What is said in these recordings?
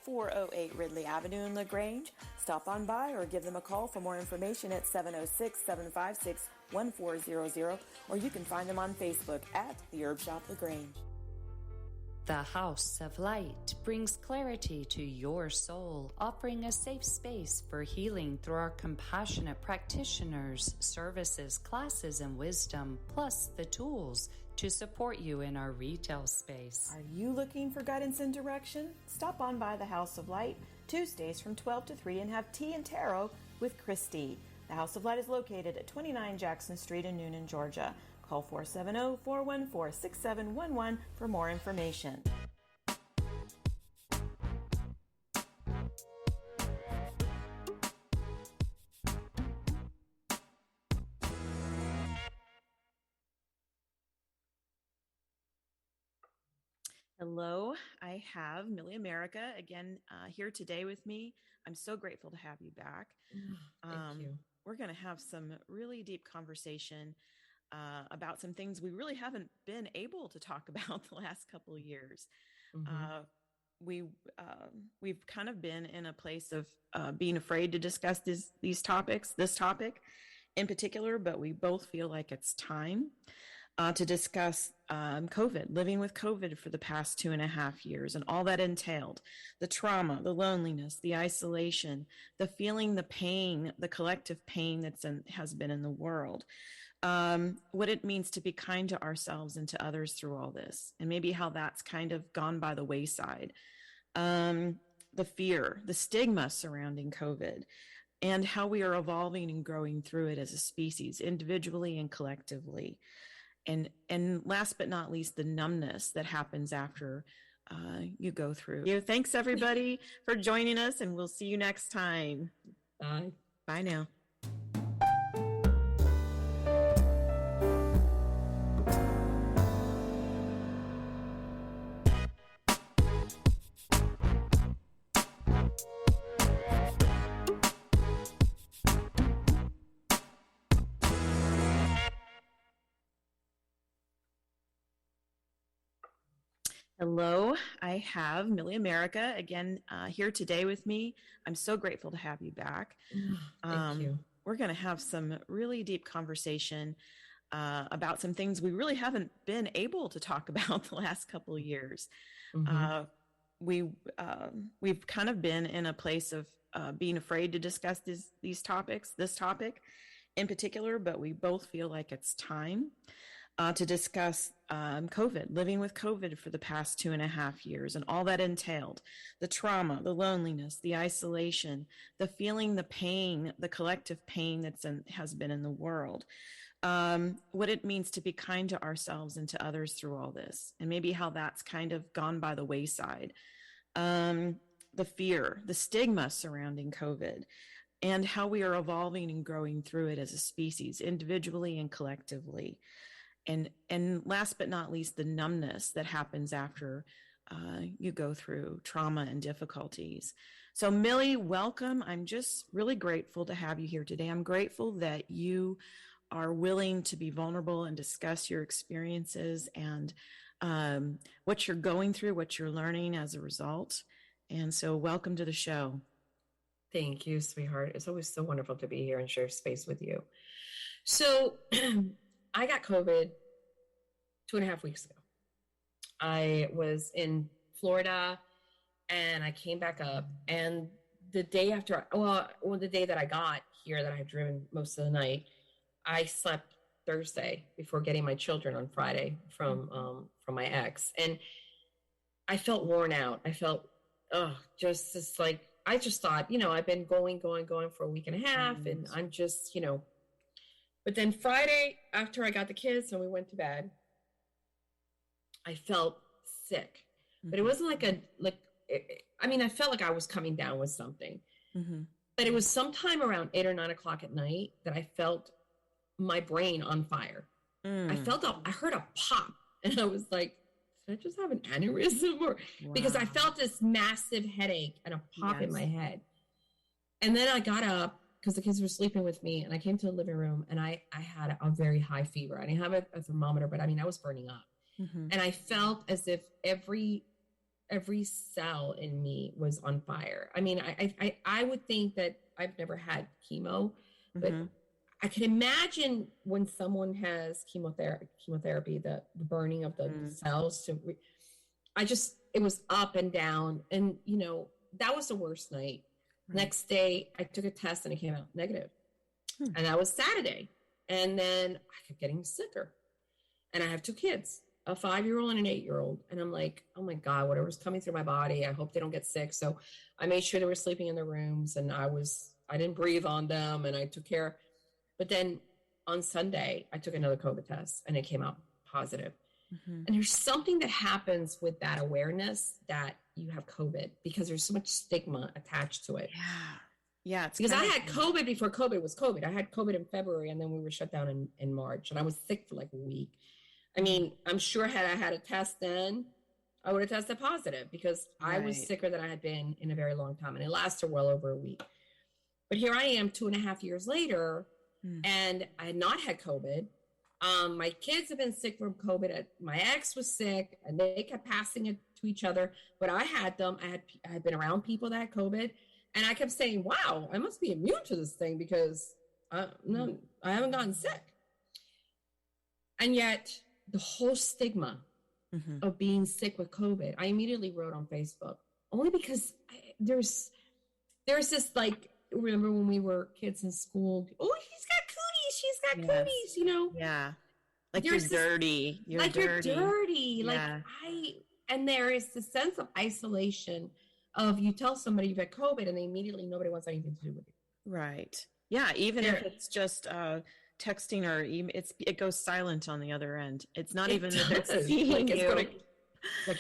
408 Ridley Avenue in LaGrange. Stop on by or give them a call for more information at 706-756-1400, or you can find them on Facebook at The Herb Shop LaGrange. The House of Light brings clarity to your soul, offering a safe space for healing through our compassionate practitioners, services, classes, and wisdom, plus the tools to support you in our retail space. Are you looking for guidance and direction? Stop on by the House of Light Tuesdays from 12 to 3 and have tea and tarot with Christy. The House of Light is located at 29 Jackson Street in Noonan, Georgia. Call 470-414-6711 for more information. Hello, I have Millie America again here today with me. I'm so grateful to have you back. Thank you. We're going to have some really deep conversation about some things we really haven't been able to talk about the last couple of years. We've kind of been in a place of being afraid to discuss this topic in particular, but we both feel like it's time to discuss COVID, living with COVID for the past 2.5 years and all that entailed, the trauma, the loneliness, the isolation, the feeling, the pain, the collective pain has been in the world. What it means to be kind to ourselves and to others through all this, and maybe how that's kind of gone by the wayside. The fear, the stigma surrounding COVID, and how we are evolving and growing through it as a species, individually and collectively. And last but not least, the numbness that happens after you go through. Thanks, everybody, for joining us, and we'll see you next time. Bye. Bye now. Hello, I have Millie America again here today with me. I'm so grateful to have you back. Thank you. We're going to have some really deep conversation about some things we really haven't been able to talk about the last couple of years. We've kind of been in a place of being afraid to discuss this topic in particular, but we both feel like it's time to discuss COVID, living with COVID for the past 2.5 years and all that entailed, the trauma, the loneliness, the isolation, the feeling, the pain, the collective pain has been in the world. What it means to be kind to ourselves and to others through all this, and maybe how that's kind of gone by the wayside. The fear, the stigma surrounding COVID, and how we are evolving and growing through it as a species, individually and collectively. And last but not least, the numbness that happens after you go through trauma and difficulties. So Millie, welcome. I'm just really grateful to have you here today. I'm grateful that you are willing to be vulnerable and discuss your experiences and what you're going through, what you're learning as a result. And so welcome to the show. Thank you, sweetheart. It's always so wonderful to be here and share space with you. So I got COVID 2.5 weeks ago. I was in Florida and I came back up, and the day after, the day that I got here, that I had driven most of the night, I slept Thursday before getting my children on Friday from my ex. And I felt worn out. I felt, just this, like, I just thought, I've been going for a week and a half, and I'm just, But then Friday, after I got the kids and we went to bed, I felt sick. But it wasn't I felt like I was coming down with something. But it was sometime around 8 or 9 o'clock at night that I felt my brain on fire. I heard a pop, and I was like, did I just have an aneurysm? Because I felt this massive headache and a pop in my head. And then I got up, because the kids were sleeping with me, and I came to the living room, and I had a very high fever. I didn't have a thermometer, but I was burning up. And I felt as if every every cell in me was on fire. I mean, I would think that I've never had chemo, but I can imagine when someone has chemotherapy, the burning of the cells it was up and down. And, you know, that was the worst night. Right. Next day, I took a test and it came out negative. And that was Saturday. And then I kept getting sicker. And I have 2 kids, a 5-year-old and an 8-year-old. And I'm like, oh my God, whatever's coming through my body, I hope they don't get sick. So I made sure they were sleeping in their rooms, and I didn't breathe on them, and I took care. But then on Sunday, I took another COVID test and it came out positive. And there's something that happens with that awareness that you have COVID, because there's so much stigma attached to it. Yeah. Because I had COVID before COVID was COVID. I had COVID in February, and then we were shut down in March, and I was sick for like a week. I mean, I'm sure had I had a test then, I would have tested positive, because I was sicker than I had been in a very long time, and it lasted well over a week. But here I am 2.5 years later, and I had not had COVID. My kids have been sick from COVID. My ex was sick, and they kept passing it to each other. But I had them. I had been around people that had COVID, and I kept saying, "Wow, I must be immune to this thing, because I haven't gotten sick." And yet, the whole stigma of being sick with COVID, I immediately wrote on Facebook, only because there's this, like, remember when we were kids in school? Oh, he's got cooties. She's got cooties, you know? Yeah. Like you're dirty. You're dirty. Like and there is this sense of isolation of, you tell somebody you've had COVID and immediately nobody wants anything to do with you. Right. Yeah. Even if it's just texting or it goes silent on the other end. It's not even that they're seeing you. Like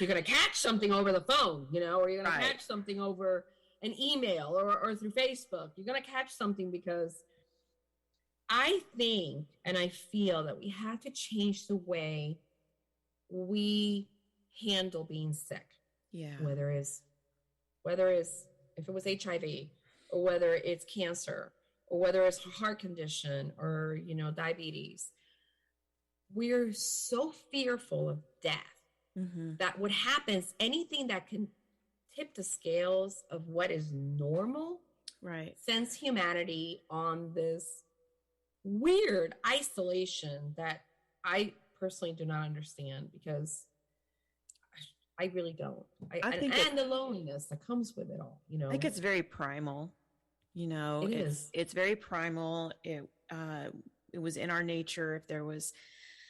you're going to catch something over the phone, you know, or you're going to catch something over an email or through Facebook. You're going to catch something, because I think and I feel that we have to change the way we handle being sick. Yeah. Whether it's if it was HIV, or whether it's cancer, or whether it's a heart condition, or, you know, diabetes. We're so fearful of death that what happens, anything that can tip the scales of what is normal, sends humanity on this weird isolation that I personally do not understand, because I really don't. And the loneliness that comes with it all, you know. I think it's very primal. You know, it's very primal. It was in our nature. If there was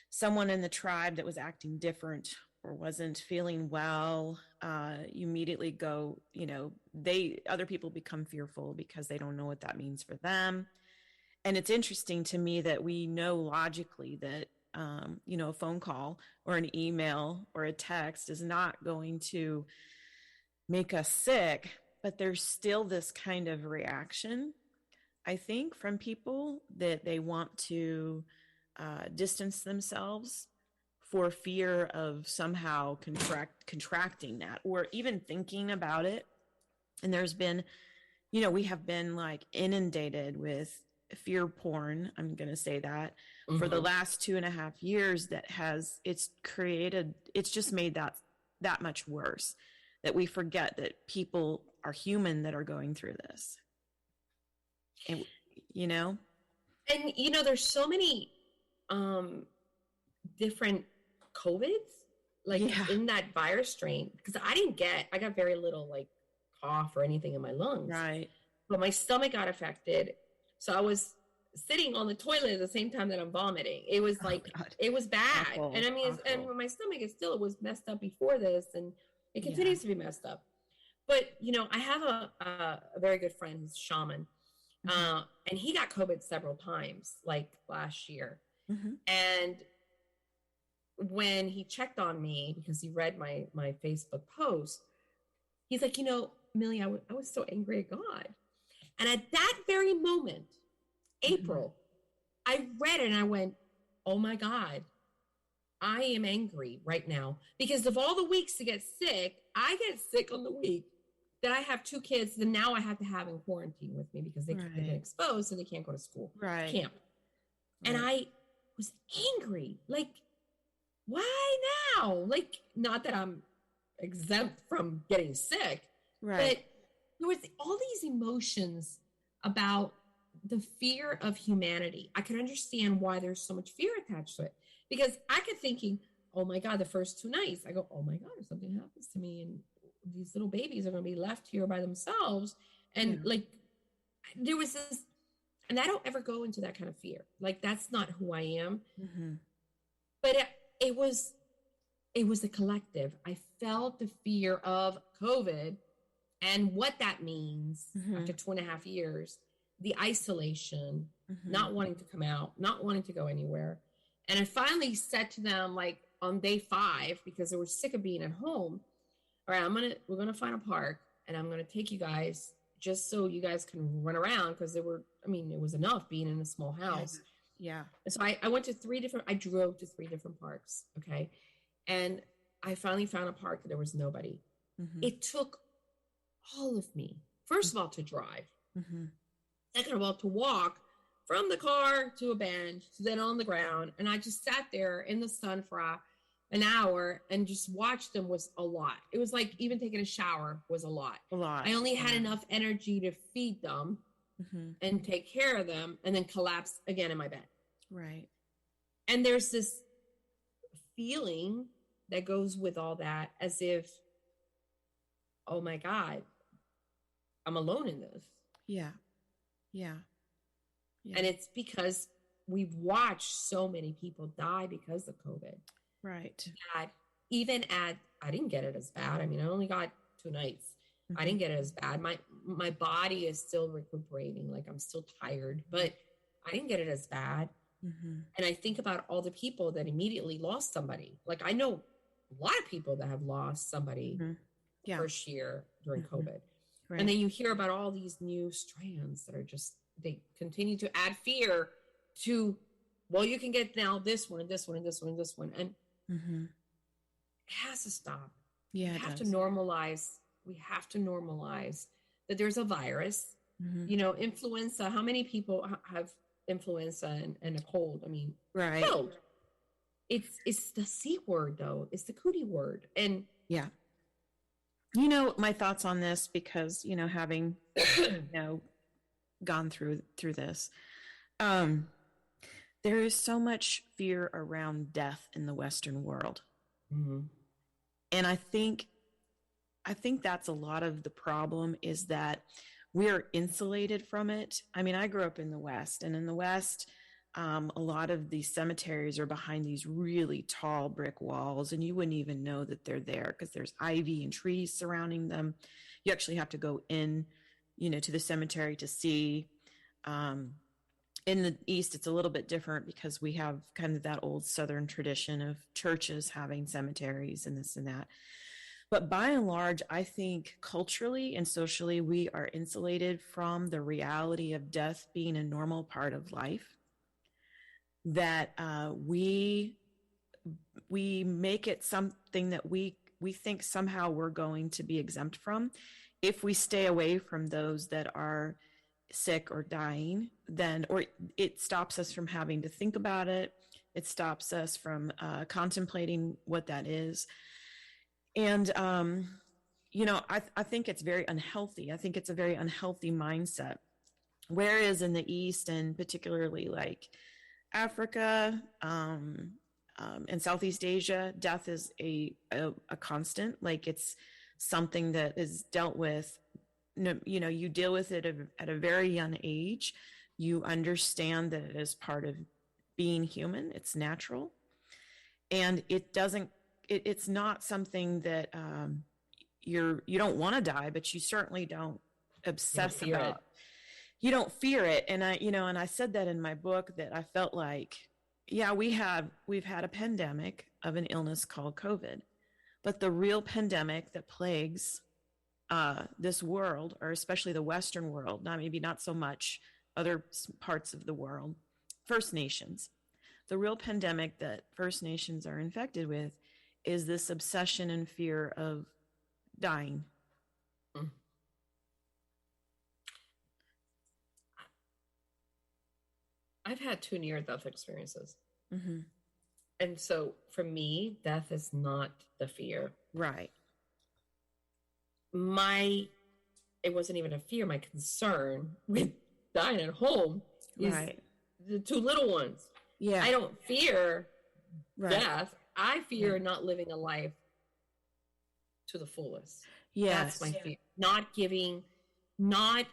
someone in the tribe that was acting different or wasn't feeling well, you immediately go, you know, other people become fearful because they don't know what that means for them. And it's interesting to me that we know logically that, you know, a phone call or an email or a text is not going to make us sick. But there's still this kind of reaction, I think, from people that they want to distance themselves for fear of somehow contracting that, or even thinking about it. And there's been, you know, we have been like inundated with fear porn, I'm going to say that, for the last 2.5 years it's just made that much worse, that we forget that people are human that are going through this. And, you know? And, you know, there's so many different COVIDs, like in that virus strain, because I got very little like cough or anything in my lungs. Right. But my stomach got affected. So I was sitting on the toilet at the same time that I'm vomiting. It was like, it was bad. Awful. And I mean, and my stomach it was messed up before this, and it continues to be messed up. But, you know, I have a very good friend who's a shaman, and he got COVID several times, like last year. And when he checked on me, because he read my Facebook post, he's like, you know, Millie, I was so angry at God. And at that very moment, April, I read it and I went, oh my God, I am angry right now, because of all the weeks to get sick, I get sick on the week that I have 2 kids that now I have to have in quarantine with me, because they get exposed and they can't go to school, camp. And I was angry, like, why now? Like, not that I'm exempt from getting sick. Right. But there was all these emotions about the fear of humanity. I could understand why there's so much fear attached to it, because I kept thinking, oh my God, the first 2 nights, I go, oh my God, if something happens to me and these little babies are going to be left here by themselves. And like, there was this, and I don't ever go into that kind of fear. Like, that's not who I am. Mm-hmm. But it was a collective. I felt the fear of COVID and what that means after 2.5 years, the isolation, not wanting to come out, not wanting to go anywhere. And I finally said to them, like on day 5, because they were sick of being at home, all right, we're going to find a park and I'm going to take you guys just so you guys can run around, because it was enough being in a small house. Yeah. And so I went to I drove to 3 different parks. Okay. And I finally found a park that there was nobody. It took all of me, first of all, to drive. Second of all, to walk from the car to a bench, to then on the ground. And I just sat there in the sun for an hour and just watched them was a lot. It was like even taking a shower was a lot. I only had enough energy to feed them and take care of them and then collapse again in my bed. Right. And there's this feeling that goes with all that, as if, oh my God, I'm alone in this. Yeah. And it's because we've watched so many people die because of COVID. Right. I didn't get it as bad. I mean, I only got 2 nights. I didn't get it as bad. My body is still recuperating. Like, I'm still tired, but I didn't get it as bad. And I think about all the people that immediately lost somebody. Like, I know a lot of people that have lost somebody first year during COVID. Right. And then you hear about all these new strands that are they continue to add fear to, well, you can get now this one and this one and this one and this one. And it has to stop. Yeah. We have to normalize that there's a virus, influenza. How many people have influenza and a cold? I mean, right. Cold. It's the C word though. It's the cootie word. And yeah. My thoughts on this, because, having, gone through this, there is so much fear around death in the Western world. And I think that's a lot of the problem, is that we're insulated from it. I mean, I grew up in the West, and in the West, a lot of these cemeteries are behind these really tall brick walls, and you wouldn't even know that they're there because there's ivy and trees surrounding them. You actually have to go in, to the cemetery to see. In the East, it's a little bit different because we have kind of that old Southern tradition of churches having cemeteries and this and that. But by and large, I think culturally and socially, we are insulated from the reality of death being a normal part of life. That we make it something that we think somehow we're going to be exempt from. If we stay away from those that are sick or dying, or it stops us from having to think about it. It stops us from contemplating what that is. And, I think it's very unhealthy. I think it's a very unhealthy mindset. Whereas in the East, and particularly like Africa and Southeast Asia, death is a constant. Like, it's something that is dealt with. You deal with it at a very young age. You understand that it is part of being human. It's natural, and it's not something that you don't want to die, but you certainly don't obsess about. You don't fear it. And I said that in my book, that I felt like, yeah, we've had a pandemic of an illness called COVID, but the real pandemic that plagues this world, or especially the Western world, not so much other parts of the world, First Nations. The real pandemic that First Nations are infected with is this obsession and fear of dying. I've had 2 near-death experiences. And so for me, death is not the fear. Right. it wasn't even a fear. My concern with dying at home is the two little ones. Yeah. I don't fear death. I fear not living a life to the fullest. Yes. That's my fear. Not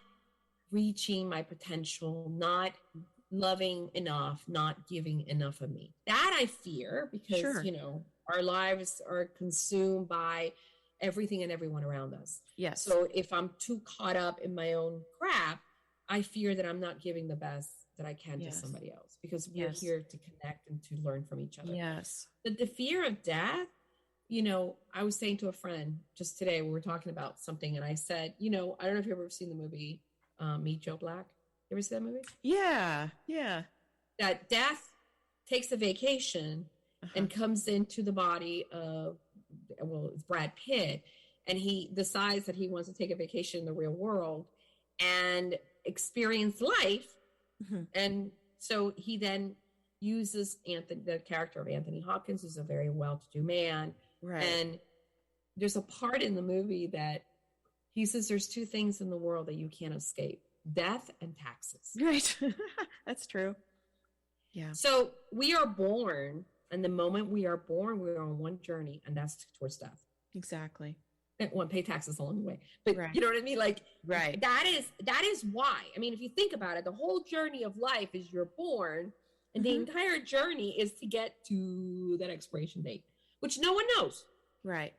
reaching my potential, not loving enough, not giving enough of me. That I fear because, you know, our lives are consumed by everything and everyone around us. Yes. So if I'm too caught up in my own crap, I fear that I'm not giving the best that I can to somebody else, because we're here to connect and to learn from each other. Yes. But the fear of death, you know, I was saying to a friend just today, we were talking about something, and I said, you know, I don't know if you've ever seen the movie Meet Joe Black. You ever see that movie? Yeah. Yeah. That death takes a vacation and comes into the body of, well, it's Brad Pitt, and he decides that he wants to take a vacation in the real world and experience life. And so he then uses the character of Anthony Hopkins, who's a very well-to-do man. Right. And there's a part in the movie that he says there's two things in the world that you can't escape: death and taxes. Right. That's true. Yeah. So we are born, and the moment we are born, we're on one journey, and that's towards death. Exactly. One, pay taxes along the way, but you know what I mean? Like, that is why. I mean, if you think about it, the whole journey of life is you're born, and the entire journey is to get to that expiration date, which no one knows. Right.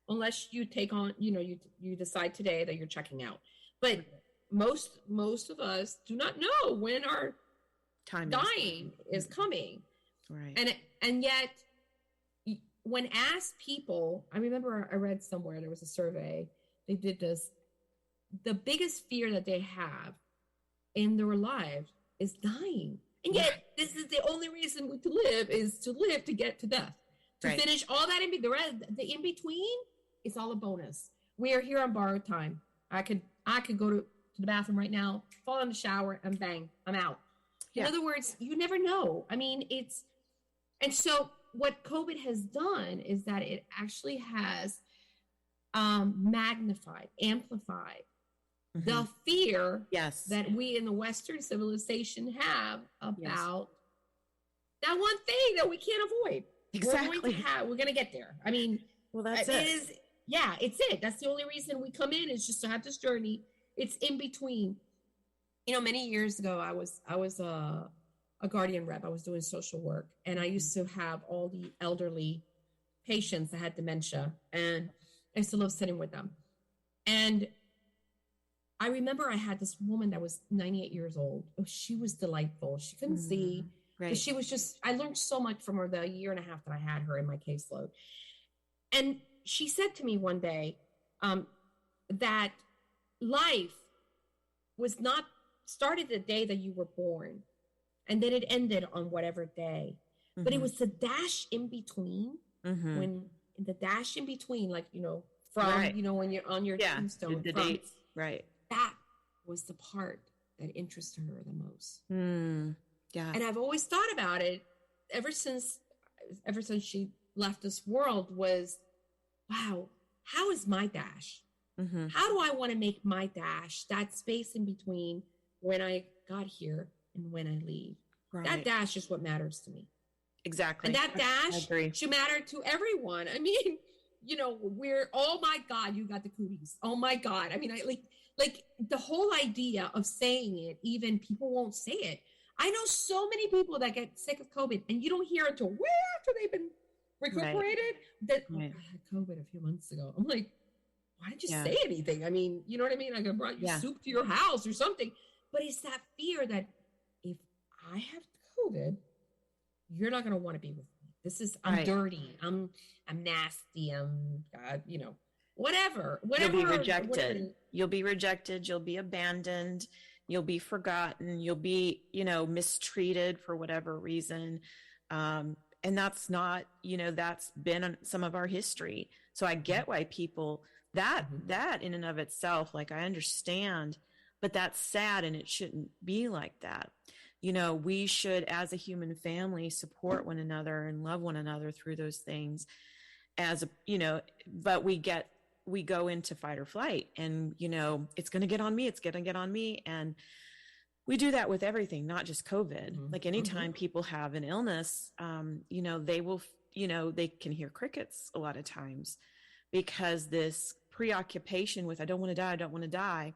Unless you take on, you know, you decide today that you're checking out. But most of us do not know when our time dying is coming. Right. And yet, when asked people, I remember I read somewhere, there was a survey, they did this, the biggest fear that they have in their lives is dying. And yet, this is the only reason to live, is to live to get to death. To finish all that, the in-between is all a bonus. We are here on borrowed time. I could go to the bathroom right now, fall in the shower, and bang, I'm out. In other words, you never know. I mean, and so what COVID has done is that it actually has magnified, amplified the fear that we in the Western civilization have about that one thing that we can't avoid. Exactly. We're going to get there. I mean, well, that's it. It's it. That's the only reason we come in, is just to have this journey. It's in between. You know, many years ago, I was a guardian rep. I was doing social work, and I used to have all the elderly patients that had dementia, and I used to love sitting with them. And I remember I had this woman that was 98 years old. Oh, she was delightful. She couldn't see. Right. She was just, I learned so much from her the year and a half that I had her in my caseload. And she said to me one day that life was not started the day that you were born, and then it ended on whatever day. But it was the dash in between, when the dash in between, like, you know, from, you know, when you're on your tombstone, the dates. Right. That was the part that interested her the most. Yeah. And I've always thought about it ever since she left this world, was, wow, how is my dash? How do I want to make my dash, that space in between when I got here and when I leave? Right. That dash is what matters to me. Exactly. And that dash should matter to everyone. I mean, you know, oh my God, you got the cooties. Oh my God. I mean, like the whole idea of saying it, even people won't say it. I know so many people that get sick of COVID, and you don't hear until way after they've been recuperated that I had COVID a few months ago. I'm like, why didn't you say anything? I mean, you know what I mean? Like, I brought you soup to your house or something. But it's that fear that if I have COVID, you're not going to want to be with me. This is, I'm dirty. I'm nasty. You know, whatever. You'll be rejected. Whatever. You'll be rejected. You'll be abandoned. You'll be forgotten. You'll be, you know, mistreated for whatever reason. And that's not, you know, that's been some of our history. So I get why people, that in and of itself, like, I understand, but that's sad, and it shouldn't be like that. You know, we should, as a human family, support one another and love one another through those things, you know, but we get we go into fight or flight, and, it's going to get on me. It's going to get on me. And we do that with everything, not just COVID. Like anytime people have an illness, they will, they can hear crickets a lot of times, because this preoccupation with, I don't want to die,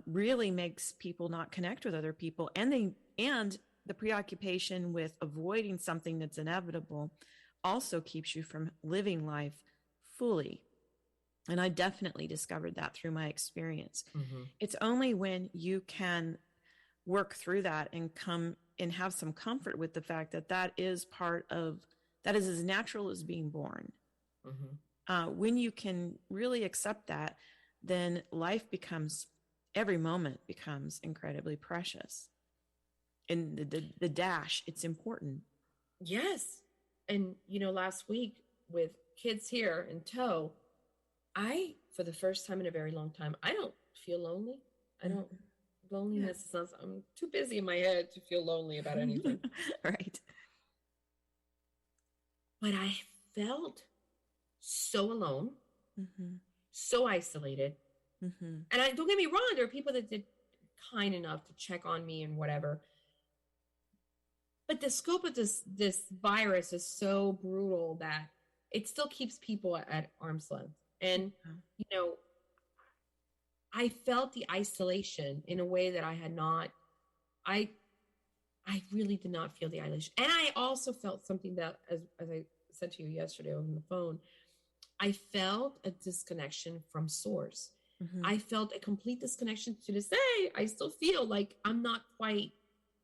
really makes people not connect with other people. And the preoccupation with avoiding something that's inevitable also keeps you from living life fully. And I definitely discovered that through my experience. It's only when you can work through that and come and have some comfort with the fact that that is as natural as being born. When you can really accept that, then every moment becomes incredibly precious. And the dash, it's important. Yes. And, last week with kids here in tow, for the first time in a very long time, I don't feel lonely. Loneliness is not, I'm too busy in my head to feel lonely about anything. Right. But I felt so alone, so isolated. And don't get me wrong, there are people that did kind enough to check on me and whatever. But the scope of this virus is so brutal that it still keeps people at arm's length. And, I felt the isolation in a way that I had not. I really did not feel the isolation. And I also felt something that, as I said to you yesterday on the phone, I felt a disconnection from source. I felt a complete disconnection to this day. I still feel like I'm not quite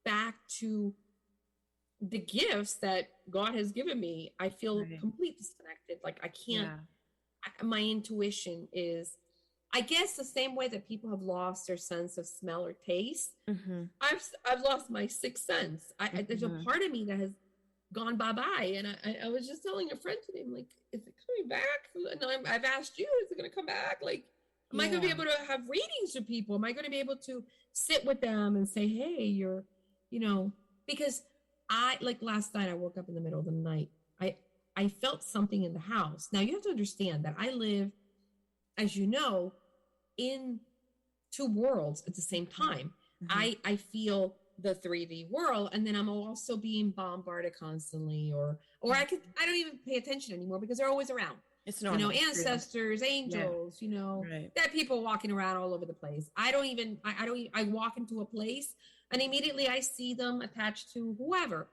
back to the gifts that God has given me. I feel completely disconnected. Like I can't, my intuition is, I guess, the same way that people have lost their sense of smell or taste. I've lost my sixth sense. There's a part of me that has gone bye-bye. And I was just telling a friend today, I'm like, is it coming back? And I've asked you, is it going to come back? Like, am I going to be able to have readings with people? Am I going to be able to sit with them and say, hey, you're, because like last night, I woke up in the middle of the night. I felt something in the house. Now you have to understand that I live, as you know, in two worlds at the same time. I feel the 3D world, and then I'm also being bombarded constantly, or I don't even pay attention anymore because they're always around. It's normal. Ancestors, angels, there are people walking around all over the place. I walk into a place and immediately I see them attached to whoever.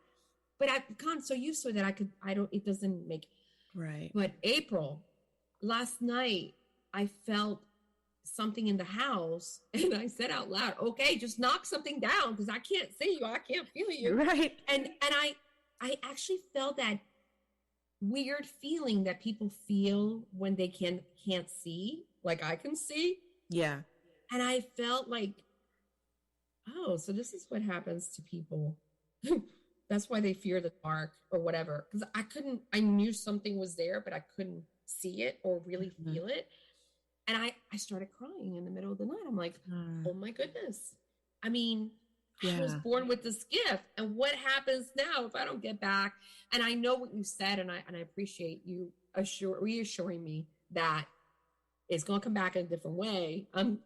But I've gotten so used to it that it doesn't make. Right. But April, last night, I felt something in the house and I said out loud, okay, just knock something down because I can't see you. I can't feel you. Right. And I actually felt that weird feeling that people feel when they can't see, like I can see. Yeah. And I felt like, oh, so this is what happens to people. That's why they fear the dark or whatever. Because I knew something was there, but I couldn't see it or really feel it. And I started crying in the middle of the night. I'm like, oh my goodness. I mean, I was born with this gift. And what happens now if I don't get back? And I know what you said, and I appreciate you reassuring me that it's going to come back in a different way. I'm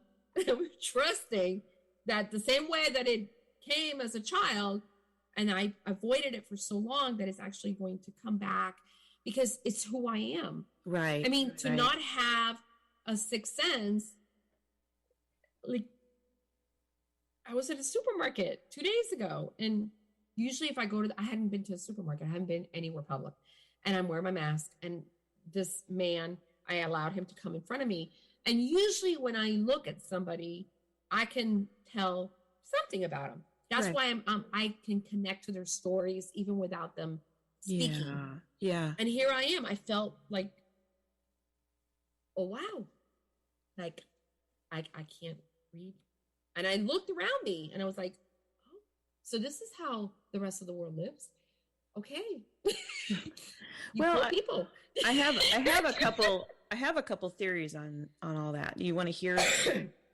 trusting that the same way that it came as a child, and I avoided it for so long, that it's actually going to come back because it's who I am. Right. I mean, to not have a sixth sense, like I was at a supermarket 2 days ago, and usually if I I hadn't been to a supermarket, I hadn't been anywhere public, and I'm wearing my mask, and this man, I allowed him to come in front of me. And usually when I look at somebody, I can tell something about them. That's why I can connect to their stories even without them speaking. Yeah. And here I am. I felt like, oh, wow. Like, I can't read. And I looked around me and I was like, oh, so this is how the rest of the world lives. Okay. Well, people. I have a couple theories on all that. Do you want to hear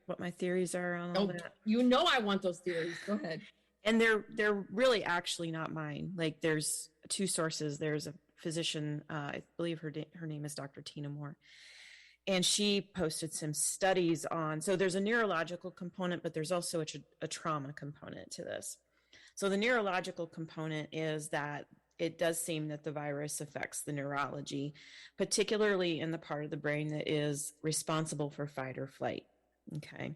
what my theories are on all that? You know I want those theories. Go ahead. And they're really actually not mine. Like there's two sources. There's a physician, I believe her name is Dr. Tina Moore. And she posted some studies on, so there's a neurological component, but there's also a trauma component to this. So the neurological component is that it does seem that the virus affects the neurology, particularly in the part of the brain that is responsible for fight or flight. Okay.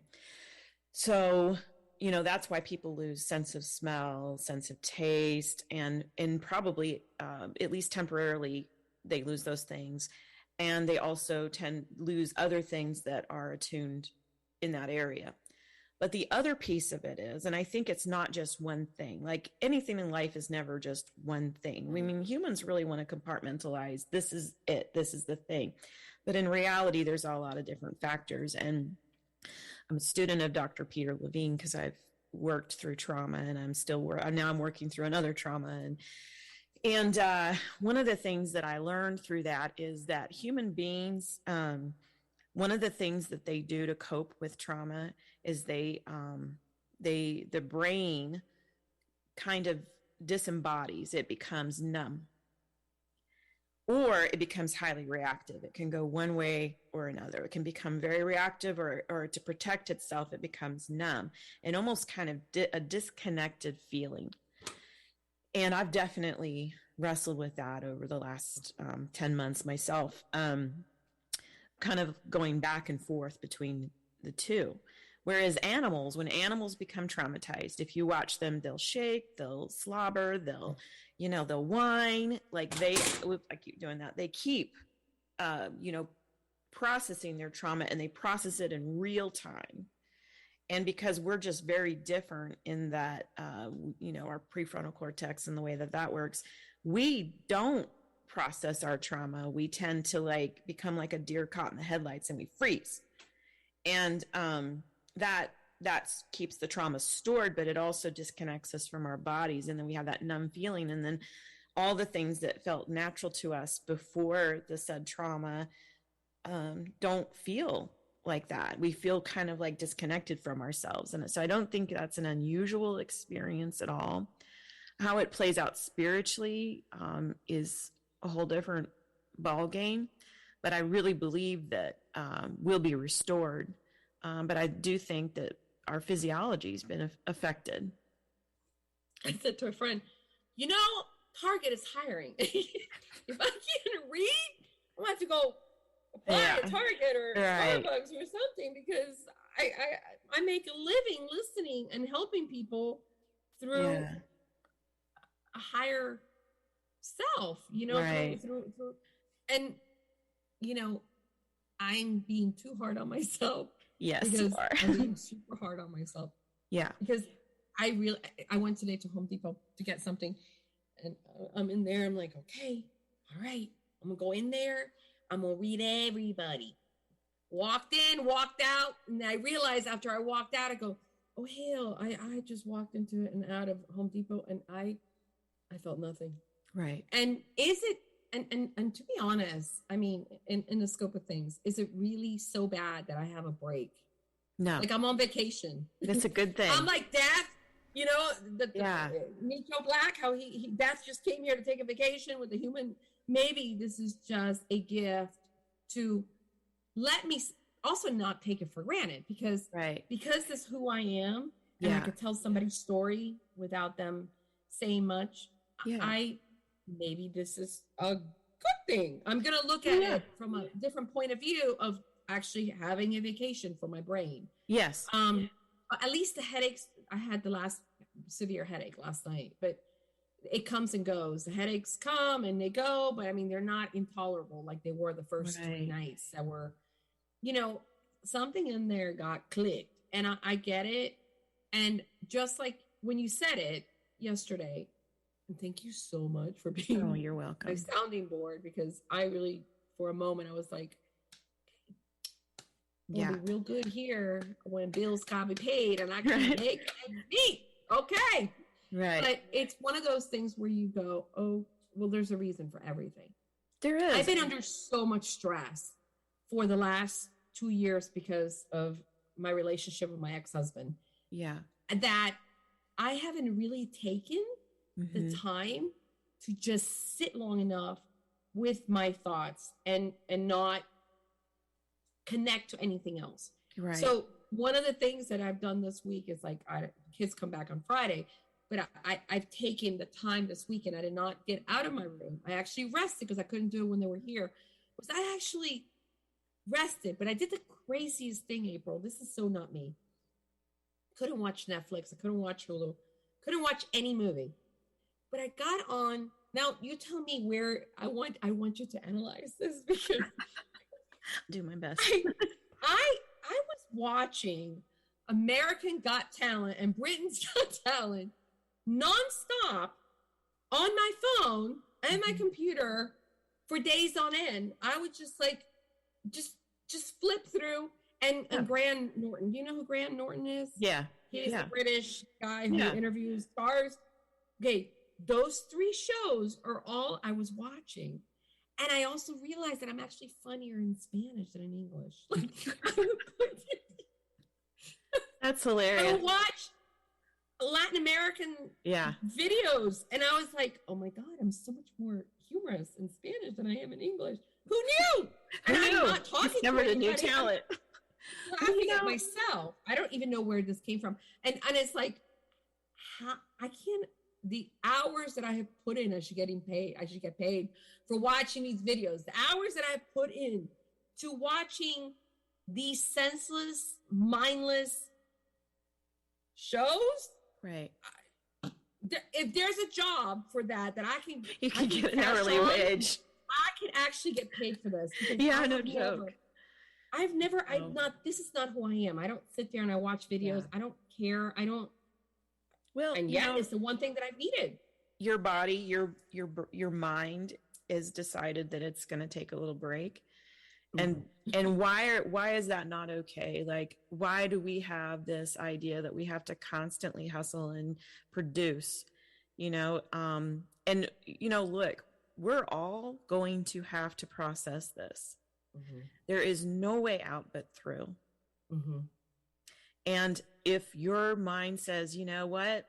So, that's why people lose sense of smell, sense of taste, and probably, at least temporarily, they lose those things. And they also lose other things that are attuned in that area. But the other piece of it is, and I think it's not just one thing, like anything in life is never just one thing. I mean, humans really want to compartmentalize. This is it. This is the thing. But in reality, there's a lot of different factors. And I'm a student of Dr. Peter Levine because I've worked through trauma, and I'm working through another trauma. And one of the things that I learned through that is that human beings, one of the things that they do to cope with trauma is the brain kind of disembodies. It becomes numb, or it becomes highly reactive. It can go one way or another. It can become very reactive, or to protect itself, it becomes numb and almost kind of a disconnected feeling. And I've definitely wrestled with that over the last 10 months myself, kind of going back and forth between the two. Whereas when animals become traumatized, if you watch them, they'll shake, they'll slobber, they'll whine, I keep doing that. They keep, processing their trauma, and they process it in real time. And because we're just very different in that, our prefrontal cortex and the way that works, we don't process our trauma. We tend to become like a deer caught in the headlights, and we freeze. And that keeps the trauma stored, but it also disconnects us from our bodies. And then we have that numb feeling. And then all the things that felt natural to us before the said trauma don't feel like that. We feel kind of disconnected from ourselves. And so I don't think that's an unusual experience at all. How it plays out spiritually is a whole different ball game, but I really believe that we'll be restored. But I do think that our physiology has been affected. I said to a friend, Target is hiring. If I can't read, I'm going to have to go apply at Target or Starbucks or something, because I make a living listening and helping people through a higher self, through and I'm being too hard on myself. Yes, because you are. I'm being super hard on myself. Yeah, because I went today to Home Depot to get something, and I'm in there. I'm like, okay, all right, I'm gonna go in there. I'm gonna read everybody. Walked in, walked out, and I realized after I walked out, I go, oh hell, I just walked into and out of Home Depot, and I felt nothing. Right. And is it? And to be honest, I mean, in the scope of things, is it really so bad that I have a break? No. I'm on vacation. That's a good thing. I'm like Death, meet Joe Black, how he Death just came here to take a vacation with a human. Maybe this is just a gift to let me also not take it for granted, because this is who I am, and I could tell somebody's story without them saying much. Maybe this is a good thing. I'm going to look at it from a different point of view of actually having a vacation for my brain. Yes. At least the headaches, I had the last severe headache last night, but it comes and goes. The headaches come and they go, but I mean, they're not intolerable like they were the first 3 nights that were, something in there got clicked, and I get it. And just like when you said it yesterday, and thank you so much for being you're welcome. My sounding board, because I really, for a moment, I was like, be real good here when bills can be paid and I can make ends meet. Okay. Right. But it's one of those things where you go, oh, well, there's a reason for everything. There is. I've been under so much stress for the last 2 years because of my relationship with my ex-husband. Yeah. That I haven't really taken the time to just sit long enough with my thoughts and not connect to anything else. Right. So one of the things that I've done this week is like, kids come back on Friday, but I've taken the time this weekend. I did not get out of my room. I actually rested because I couldn't do it when they were here. I actually rested, but I did the craziest thing, April. This is so not me. Couldn't watch Netflix. I couldn't watch Hulu. Couldn't watch any movie. But I got on. Now you tell me where I want you to analyze this because I'll do my best. I was watching American Got Talent and Britain's Got Talent nonstop on my phone and my computer for days on end. I would just like just flip through and Graham Norton. Do you know who Graham Norton is? Yeah. He's a British guy who interviews stars. Okay, those 3 shows are all I was watching. And I also realized that I'm actually funnier in Spanish than in English. That's hilarious. I would watch Latin American videos, and I was like, oh my God, I'm so much more humorous in Spanish than I am in English. Who knew? And I'm not talking discovered a new talent. I'm laughing at myself. I don't even know where this came from. And it's like, I can't, the hours that I have put in, I should get paid for watching these videos. The hours that I've put in to watching these senseless, mindless shows. Right. If there's a job for that I can get an hourly wage. I can actually get paid for this. Yeah, no joke. This is not who I am. I don't sit there and I watch videos. I don't care. Well, and yet it's the one thing that I've needed. Your body, your mind is decided that it's going to take a little break. And why is that not okay? Like, why do we have this idea that we have to constantly hustle and produce, and look, we're all going to have to process this. Mm-hmm. There is no way out but through. Mm-hmm. And if your mind says, you know what,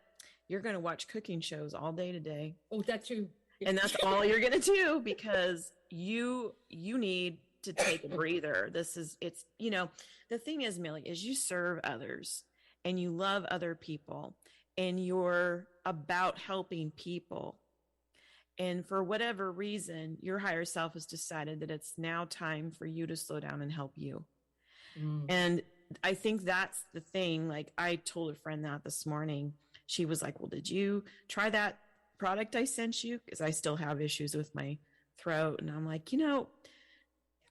you're going to watch cooking shows all day today. Oh, that too. And that's all you're going to do because you need to take a breather. The thing is, Millie, is you serve others and you love other people and you're about helping people. And for whatever reason, your higher self has decided that it's now time for you to slow down and help you. Mm. And I think that's the thing. Like, I told a friend that this morning. She was like, well, did you try that product I sent you? Because I still have issues with my throat. And I'm like,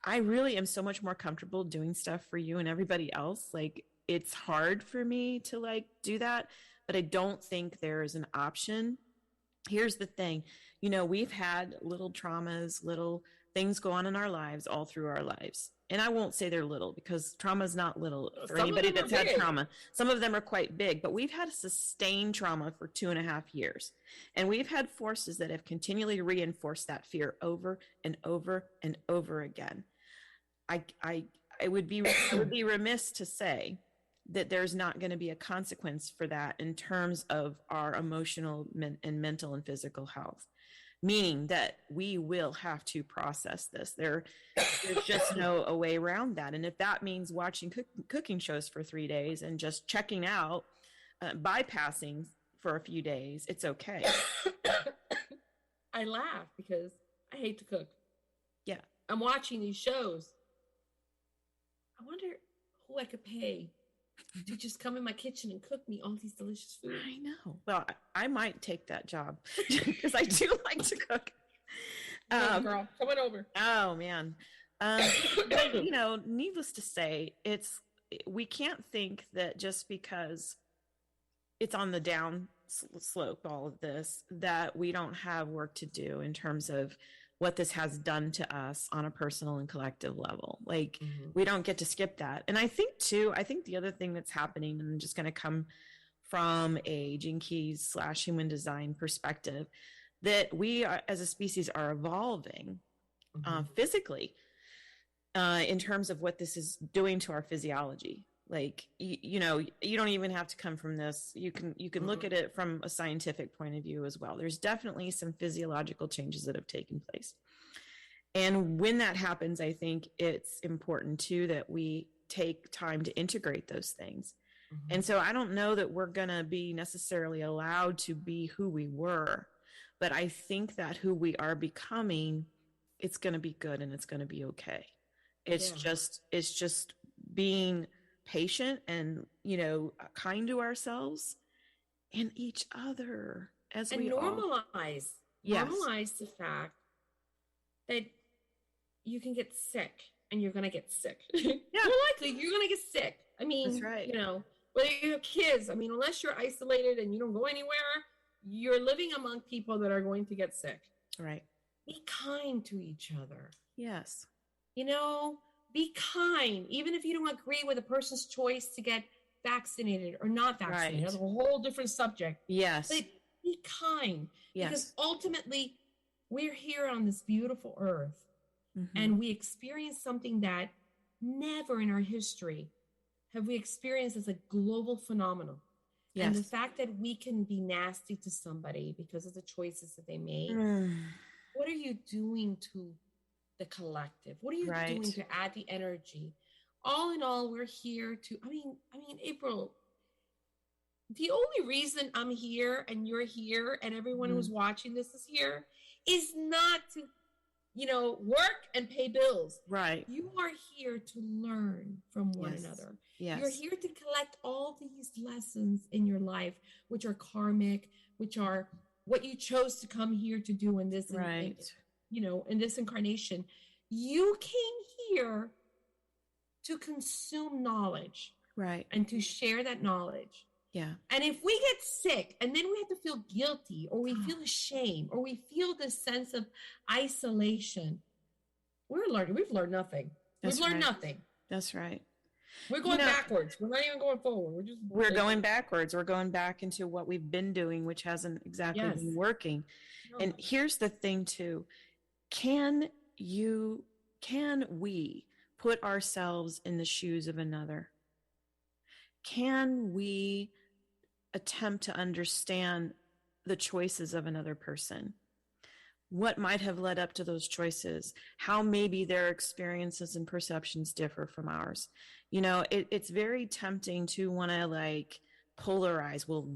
I really am so much more comfortable doing stuff for you and everybody else. Like, it's hard for me to do that, but I don't think there's an option. Here's the thing. We've had little traumas, little things go on in our lives all through our lives. And I won't say they're little because trauma is not little for anybody that's had trauma. Some of them are quite big, but we've had a sustained trauma for 2.5 years. And we've had forces that have continually reinforced that fear over and over and over again. I would be remiss to say that there's not going to be a consequence for that in terms of our emotional and mental and physical health, meaning that we will have to process this. There's just no way around that. And if that means watching cooking shows for 3 days and just checking out, bypassing for a few days, it's okay. I laugh because I hate to cook. Yeah. I'm watching these shows. I wonder who I could pay to just come in my kitchen and cook me all these delicious food. I know. Well, I might take that job because I do like to cook. Girl, come on over. Oh man. But, needless to say, we can't think that just because it's on the down slope, all of this, that we don't have work to do in terms of what this has done to us on a personal and collective level. We don't get to skip that. And I think the other thing that's happening, and I'm just going to come from a Gene Keys / human design perspective, that we are, as a species, are evolving physically in terms of what this is doing to our physiology. You don't even have to come from this. You can look at it from a scientific point of view as well. There's definitely some physiological changes that have taken place. And when that happens, I think it's important too that we take time to integrate those things. Mm-hmm. And so I don't know that we're going to be necessarily allowed to be who we were, but I think that who we are becoming, it's going to be good and it's going to be okay. It's just being patient and, kind to ourselves and each other as we normalize the fact that you can get sick and you're going to get sick. Yeah. More likely you're going to get sick. I mean, that's right. Whether you have kids, I mean, unless you're isolated and you don't go anywhere, you're living among people that are going to get sick. Right. Be kind to each other. Yes. Be kind. Even if you don't agree with a person's choice to get vaccinated or not vaccinated. Right. That's a whole different subject. Yes. But be kind. Yes. Because ultimately, we're here on this beautiful earth. Mm-hmm. And we experience something that never in our history have we experienced as a global phenomenon. Yes. And the fact that we can be nasty to somebody because of the choices that they made. What are you doing to the collective? What are you doing to add the energy? All in all, we're here to, I mean, April, the only reason I'm here and you're here and everyone who's watching this is here is not to, work and pay bills. Right. You are here to learn from one another. Yes. You're here to collect all these lessons in your life, which are karmic, which are what you chose to come here to do in this, in this incarnation. You came here to consume knowledge. Right. And to share that knowledge. Yeah. And if we get sick and then we have to feel guilty or we feel ashamed or we feel this sense of isolation, we've learned nothing. We've learned nothing. That's right. We're going backwards. We're not even going forward. We're going backwards. We're going back into what we've been doing, which hasn't exactly been working. No. And here's the thing too. Can we put ourselves in the shoes of another? Can we attempt to understand the choices of another person? What might have led up to those choices? How maybe their experiences and perceptions differ from ours? It's very tempting to want to polarize. Well,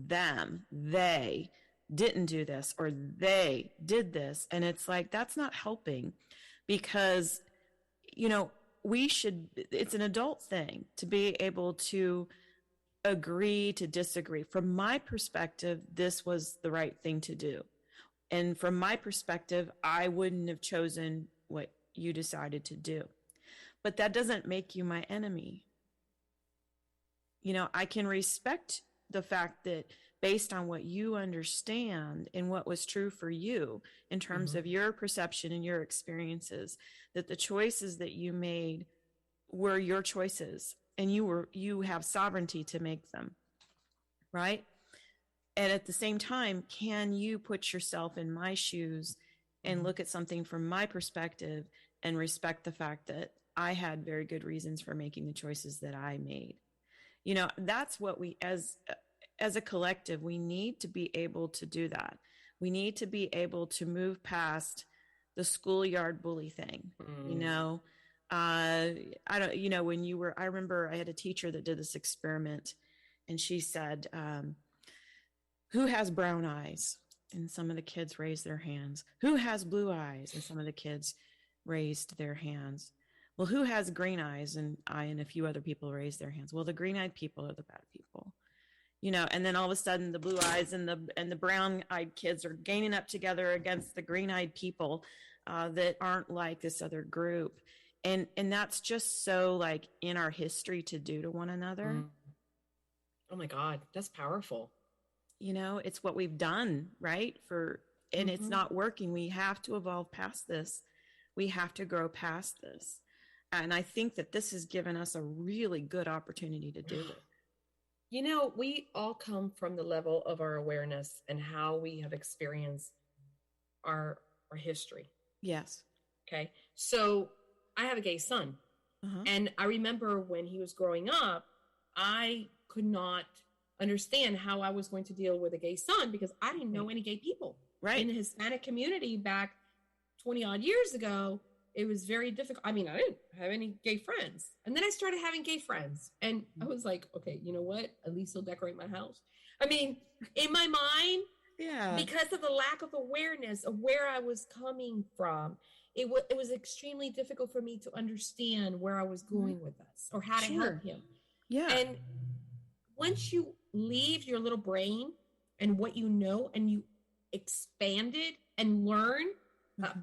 they didn't do this or they did this. And it's that's not helping because, it's an adult thing to be able to agree to disagree. From my perspective, this was the right thing to do. And from my perspective, I wouldn't have chosen what you decided to do. But that doesn't make you my enemy. I can respect the fact that based on what you understand and what was true for you in terms of your perception and your experiences, that the choices that you made were your choices. And you have sovereignty to make them, right? And at the same time, can you put yourself in my shoes and look at something from my perspective and respect the fact that I had very good reasons for making the choices that I made? That's what we, as a collective, we need to be able to do that. We need to be able to move past the schoolyard bully thing, I remember I had a teacher that did this experiment and she said, who has brown eyes? And some of the kids raised their hands. Who has blue eyes? And some of the kids raised their hands. Well, who has green eyes? And I and a few other people raised their hands. Well, the green-eyed people are the bad people. And then all of a sudden the blue eyes and the brown-eyed kids are gaining up together against the green-eyed people that aren't like this other group. And that's just so in our history to do to one another. Oh my God, that's powerful. It's what we've done, right? And it's not working. We have to evolve past this. We have to grow past this. And I think that this has given us a really good opportunity to do it. We all come from the level of our awareness and how we have experienced our history. Yes. Okay. So I have a gay son. And I remember when he was growing up, I could not understand how I was going to deal with a gay son because I didn't know any gay people. Right. In the Hispanic community back 20 odd years ago, it was very difficult. I mean, I didn't have any gay friends. And then I started having gay friends. And I was like, okay, you know what? At least he'll decorate my house. I mean, in my mind, because of the lack of awareness of where I was coming from, it was extremely difficult for me to understand where I was going with us or how to help him. Yeah. And once you leave your little brain and what you know, and you expand it and learn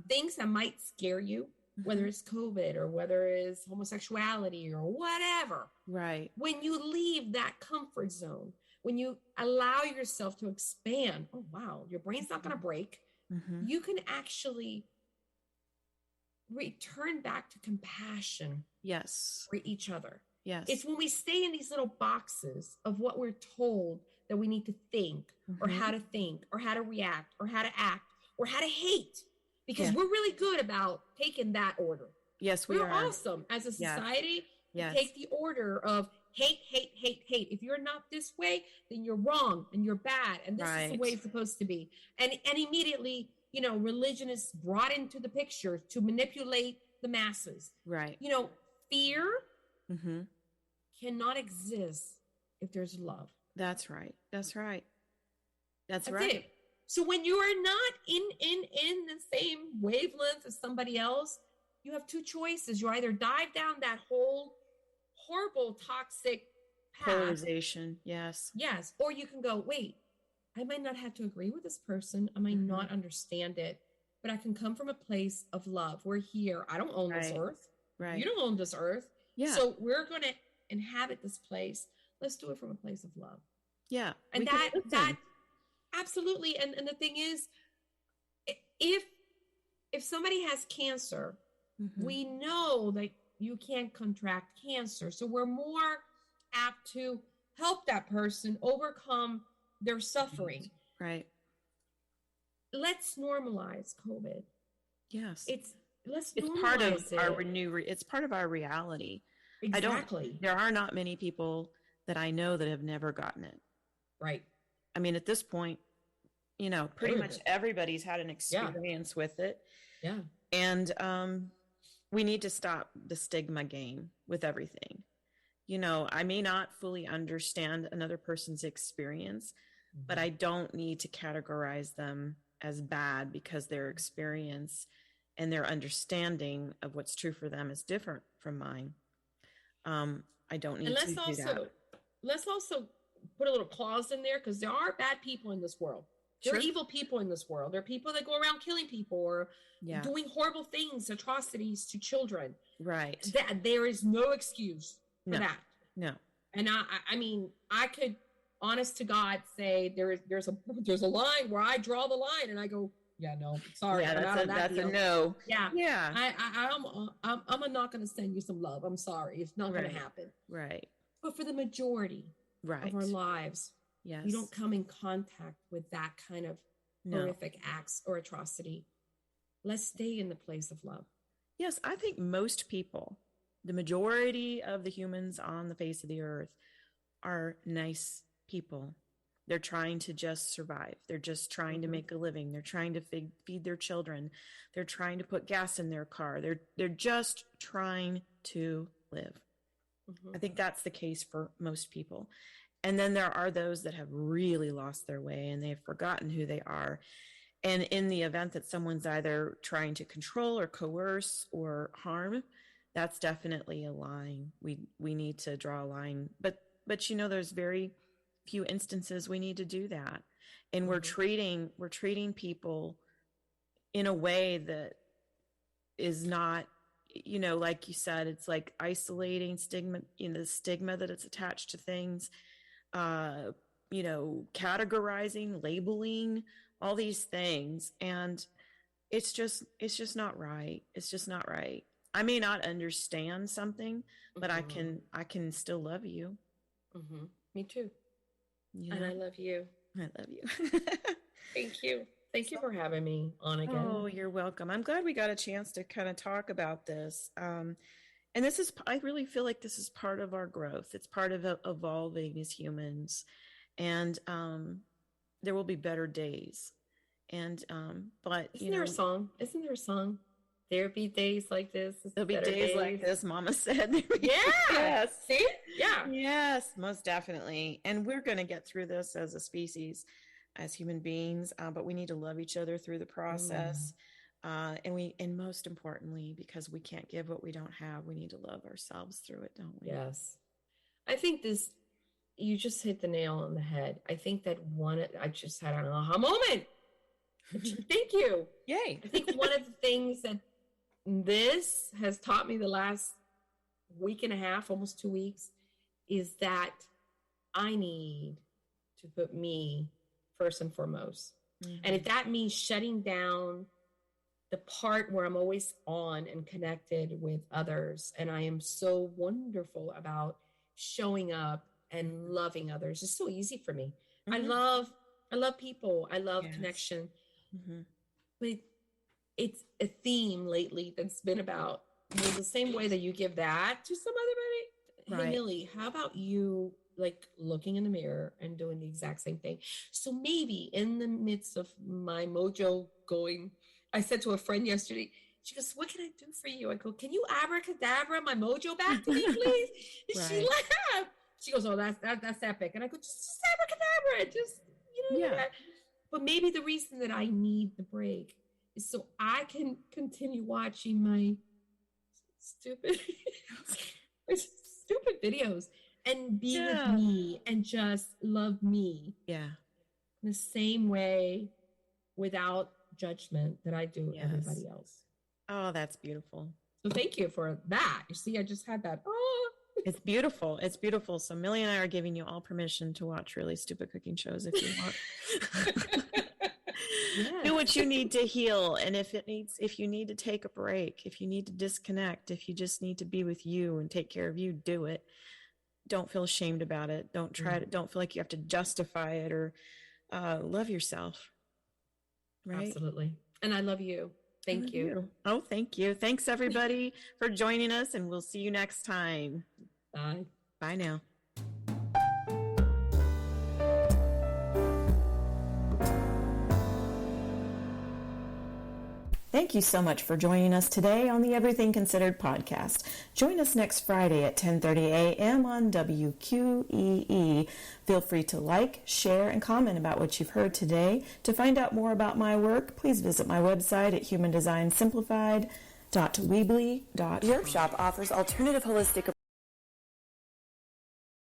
things that might scare you, whether it's COVID or whether it's homosexuality or whatever. Right. When you leave that comfort zone, when you allow yourself to expand, oh, wow, your brain's not going to break. You can actually return back to compassion. Yes. For each other. Yes. It's when we stay in these little boxes of what we're told that we need to think or how to think or how to react or how to act or how to hate, because we're really good about taking that order. Yes, we're awesome as a society to take the order of hate, hate, hate, hate. If you're not this way, then you're wrong and you're bad. And this is the way it's supposed to be. And immediately, you know, religion is brought into the picture to manipulate the masses. Right. You know, fear cannot exist if there's love. That's right. That's right. That's right. right. It. So when you are not in the same wavelength as somebody else, you have two choices. You either dive down that whole horrible, toxic path. Polarization. Yes. Yes. Or you can go, wait, I might not have to agree with this person. I might not understand it, but I can come from a place of love. We're here. I don't own this earth. Right. You don't own this earth. Yeah. So we're going to inhabit this place. Let's do it from a place of love. Yeah. And that absolutely. And the thing is, if somebody has cancer, we know that you can't contract cancer. So we're more apt to help that person overcome their suffering. Right. Let's normalize COVID. Yes. It's part of our it's part of our reality. Exactly. There are not many people that I know that have never gotten it. Right. I mean, at this point, you know, pretty much everybody's had an experience with it. Yeah. And we need to stop the stigma game with everything. You know, I may not fully understand another person's experience, but I don't need to categorize them as bad because their experience and their understanding of what's true for them is different from mine. I don't need to do that. Let's also put a little clause in there, because there are bad people in this world. There are evil people in this world. There are people that go around killing people or doing horrible things, atrocities to children. Right. That there is no excuse for that. No. And I mean, I could, honest to God, say there's a line where I draw the line and I go, yeah, no, sorry. Yeah, that's a no. Yeah. Yeah. I'm not going to send you some love. I'm sorry. It's not going to happen. Right. But for the majority of our lives, we don't come in contact with that kind of horrific acts or atrocity. Let's stay in the place of love. Yes, I think most people, the majority of the humans on the face of the earth, are nice people. They're trying to just survive. They're just trying to make a living. They're trying to feed their children. They're trying to put gas in their car. They're just trying to live. I think that's the case for most people. And then there are those that have really lost their way and they've forgotten who they are. And in the event that someone's either trying to control or coerce or harm, that's definitely a line. We need to draw a line. But you know, there's very few instances we need to do that. And we're treating people in a way that is not, you know, like you said, it's like isolating stigma, you know, the stigma that it's attached to things, you know, categorizing, labeling, all these things. And it's just not right. It's just not right. I may not understand something, but I can still love you. Me too. You know? And I love you. I love you. Thank you. Thank you for having me on again. Oh, you're welcome. I'm glad we got a chance to kind of talk about this. And I really feel like this is part of our growth. It's part of evolving as humans. And there will be better days. And but Isn't there a song? There'll be days like this. There'll be days like this, Mama said. Yeah. Yes. See? Yeah. Yes, most definitely. And we're going to get through this as a species, as human beings, but we need to love each other through the process. And most importantly, because we can't give what we don't have, we need to love ourselves through it, don't we? Yes. I think you just hit the nail on the head. I think that I just had an aha moment. Thank you. Yay. I think one of the things that this has taught me the last week and a half, almost 2 weeks, is that I need to put me first and foremost. And if that means shutting down the part where I'm always on and connected with others, and I am so wonderful about showing up and loving others, it's so easy for me. I love people. I love connection. But it's a theme lately that's been about, the same way that you give that to some other buddy. Hey, Millie, how about you like looking in the mirror and doing the exact same thing? So maybe in the midst of my mojo going, I said to a friend yesterday, she goes, what can I do for you? I go, can you abracadabra my mojo back to me, please? And she laughed. She goes, oh, that's epic. And I go, just abracadabra. Just, But maybe the reason that I need the break is so I can continue watching my stupid videos and be with me and just love me. Yeah. In the same way, without judgment, that I do everybody else. Oh, that's beautiful. So thank you for that. You see, I just had that. Oh. It's beautiful. It's beautiful. So Millie and I are giving you all permission to watch really stupid cooking shows if you want. Do what you need to heal. And if you need to take a break, if you need to disconnect, if you just need to be with you and take care of you, do it. Don't feel ashamed about it. Don't try to, don't feel like you have to justify it, or love yourself. Right? Absolutely. And I love you. Thank you. Oh, thank you. Thanks everybody for joining us, and we'll see you next time. Bye. Bye now. Thank you so much for joining us today on the Everything Considered podcast. Join us next Friday at 10:30 a.m. on WQEE. Feel free to like, share, and comment about what you've heard today. To find out more about my work, please visit my website at humandesignsimplified.weebly.com. Your shop offers alternative holistic